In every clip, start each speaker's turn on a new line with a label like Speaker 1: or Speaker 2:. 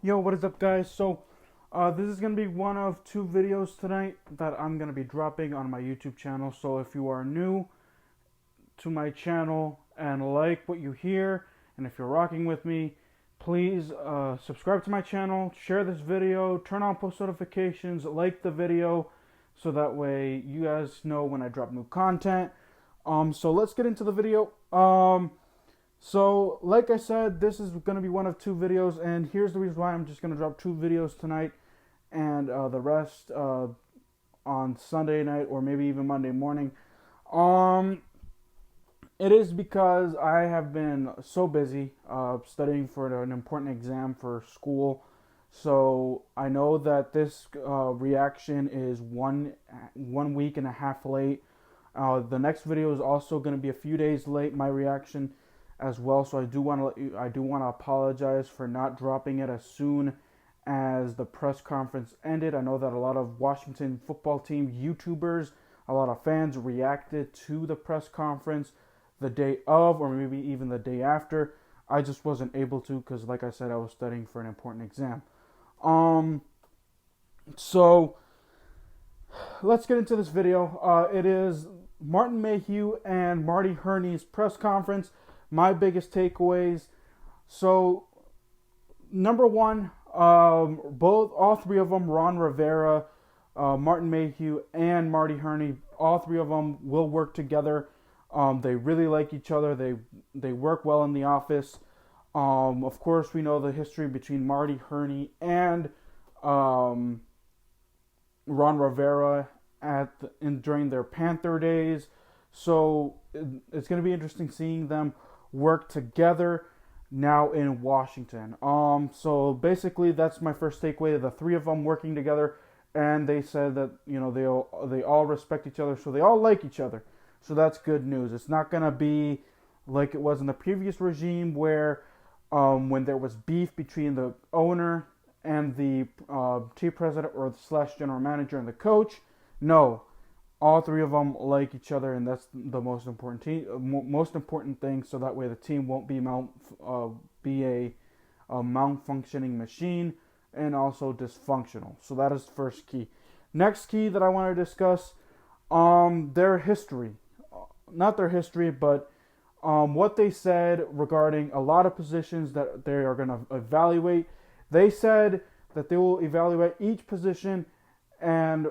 Speaker 1: Yo, what is up, guys? This is going to be one of two videos tonight that I'm going to be dropping on my YouTube channel. So, if you are new to my channel and like what you hear, and if you're rocking with me, please subscribe to my channel, share this video, turn on post notifications, like the video, so that way you guys know when I drop new content. So let's get into the video. So, like I said, this is going to be one of two videos, and here's the reason why I'm just going to drop two videos tonight, and the rest on Sunday night or maybe even Monday morning. Um, it is because I have been so busy studying for an important exam for school. So I know that this reaction is one week and a half late. The next video is also going to be a few days late. My reaction as well. So I do want to apologize for not dropping it as soon as the press conference ended. I know that a lot of Washington football team YouTubers, a lot of fans reacted to the press conference the day of, or maybe even the day after. I just wasn't able to because, like I said, I was studying for an important exam. So let's get into this video. It is Martin Mayhew and Marty Hurney's press conference. My biggest takeaways. So, number one, all three of them, Ron Rivera, Martin Mayhew, and Marty Hurney, all three of them will work together. They really like each other. They work well in the office. Of course, we know the history between Marty Hurney and Ron Rivera during their Panther days. So it's going to be interesting seeing them work together now in Washington. So basically, that's my first takeaway. The three of them working together, and they said that they all respect each other, so they all like each other. So that's good news. It's not gonna be like it was in the previous regime, where when there was beef between the owner and the team president or slash general manager and the coach. No. All three of them like each other, and that's the most important thing. So that way, the team won't be a malfunctioning machine, and also dysfunctional. So that is the first key. Next key that I want to discuss, their history, not their history, but what they said regarding a lot of positions that they are going to evaluate. They said that they will evaluate each position, and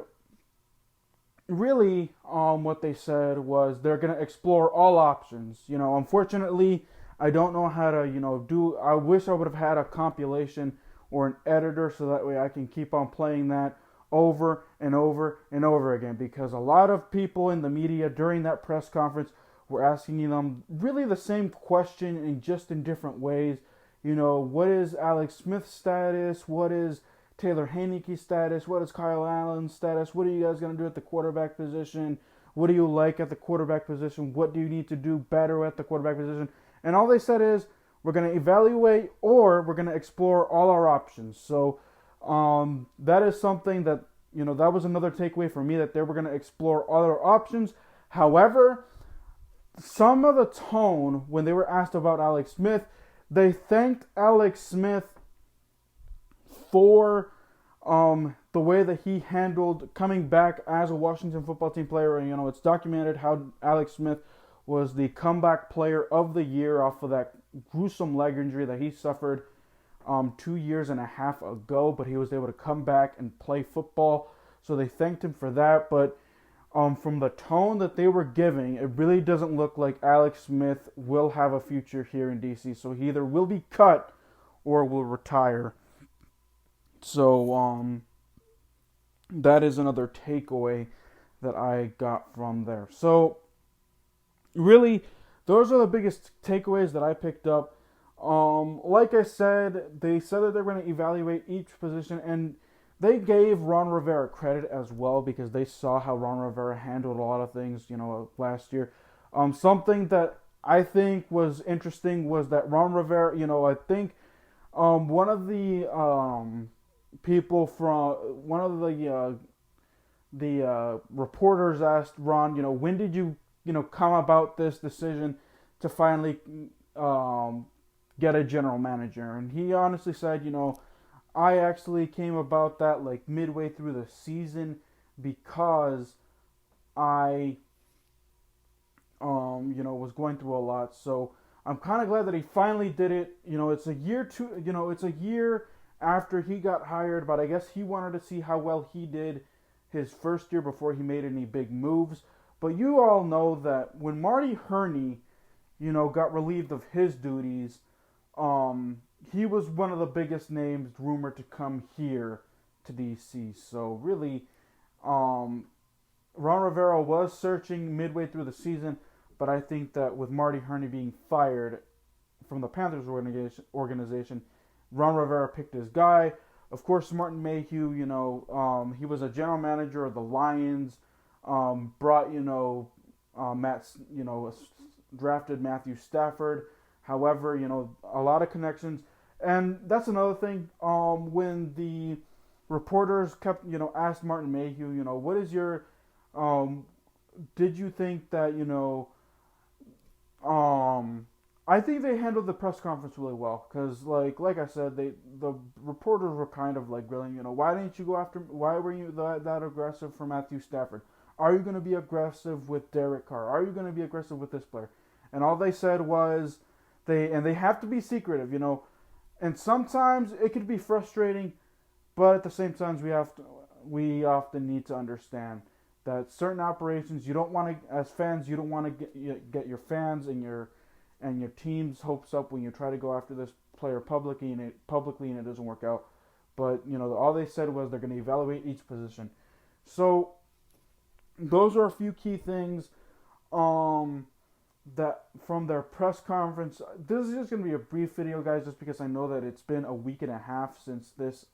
Speaker 1: really, what they said was they're going to explore all options. Unfortunately, I don't know how to, do. I wish I would have had a compilation or an editor so that way I can keep on playing that over and over and over again, because a lot of people in the media during that press conference were asking them really the same question in different ways. What is Alex Smith's status? What is Taylor Heinicke's status? What is Kyle Allen's status? What are you guys going to do at the quarterback position? What do you like at the quarterback position? What do you need to do better at the quarterback position? And all they said is, we're going to evaluate, or we're going to explore all our options. So that is something that, that was another takeaway for me, that they were going to explore all our options. However, some of the tone when they were asked about Alex Smith, they thanked Alex Smith for the way that he handled coming back as a Washington football team player. And, it's documented how Alex Smith was the comeback player of the year off of that gruesome leg injury that he suffered 2 years and a half ago, but he was able to come back and play football. So they thanked him for that. But from the tone that they were giving, it really doesn't look like Alex Smith will have a future here in DC. So he either will be cut or will retire. So that is another takeaway that I got from there. So really, those are the biggest takeaways that I picked up. Like I said, they said that they're going to evaluate each position, and they gave Ron Rivera credit as well, because they saw how Ron Rivera handled a lot of things, last year. Something that I think was interesting was that Ron Rivera, I think one of the people from one of the reporters asked Ron, when did you come about this decision to finally get a general manager? And he honestly said, I actually came about that like midway through the season because I was going through a lot. So I'm kind of glad that he finally did it. It's a year it's a year after he got hired, but I guess he wanted to see how well he did his first year before he made any big moves. But you all know that when Marty Hurney, got relieved of his duties, um, he was one of the biggest names rumored to come here to DC. So really, um, Ron Rivera was searching midway through the season, but I think that with Marty Hurney being fired from the Panthers organization, Ron Rivera picked his guy. Of course, Martin Mayhew, he was a general manager of the Lions, brought, Matt, drafted Matthew Stafford. However, a lot of connections. And that's another thing. When the reporters kept, asked Martin Mayhew, what is your, did you think that, I think they handled the press conference really well because, like I said, the reporters were kind of like grilling, why didn't you go after? Why were you that aggressive for Matthew Stafford? Are you going to be aggressive with Derek Carr? Are you going to be aggressive with this player? And all they said was they have to be secretive, And sometimes it could be frustrating, but at the same time we often need to understand that certain operations you don't want to, as fans, you don't want to get your fans and your team's hopes up when you try to go after this player publicly and it doesn't work out. But all they said was they're going to evaluate each position. So those are a few key things that from their press conference. This is just going to be a brief video, guys, just because I know that it's been a week and a half since this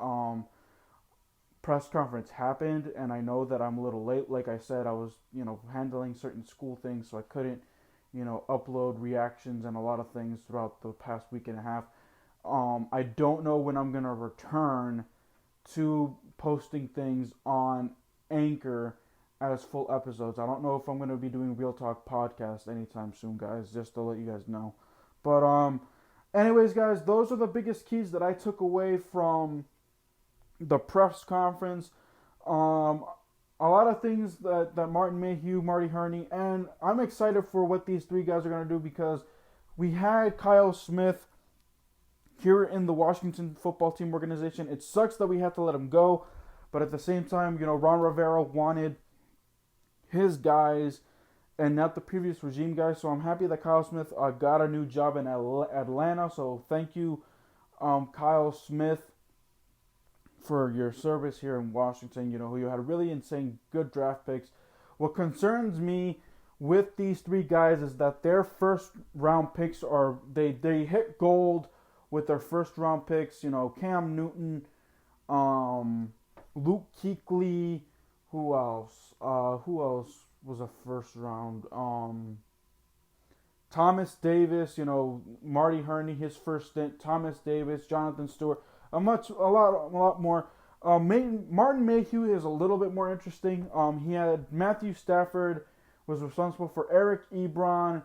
Speaker 1: press conference happened, and I know that I'm a little late. Like I said, I was handling certain school things, so I couldn't upload reactions and a lot of things throughout the past week and a half. I don't know when I'm gonna return to posting things on Anchor as full episodes. I don't know if I'm gonna be doing Real Talk podcast anytime soon, guys. Just to let you guys know. But anyways, guys, those are the biggest keys that I took away from the press conference. A lot of things that Martin Mayhew, Marty Hurney, and I'm excited for what these three guys are going to do because we had Kyle Smith here in the Washington football team organization. It sucks that we have to let him go, but at the same time, Ron Rivera wanted his guys and not the previous regime guys, so I'm happy that Kyle Smith got a new job in Atlanta, so thank you, Kyle Smith, for your service here in Washington. You had really insane good draft picks. What concerns me with these three guys is that their first round picks are they hit gold with their first round picks. Cam Newton, Luke Kuechly, who else? Who else was a first round? Thomas Davis, Marty Hurney, his first stint. Thomas Davis, Jonathan Stewart. A lot more. Martin Mayhew is a little bit more interesting. He had Matthew Stafford was responsible for Eric Ebron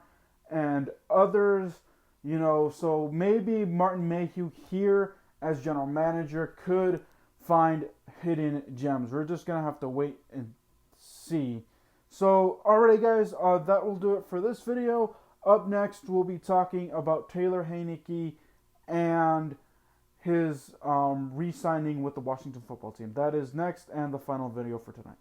Speaker 1: and others. So maybe Martin Mayhew here as general manager could find hidden gems. We're just gonna have to wait and see. So, alright, guys, that will do it for this video. Up next, we'll be talking about Taylor Heinicke and his re-signing with the Washington football team. That is next and the final video for tonight.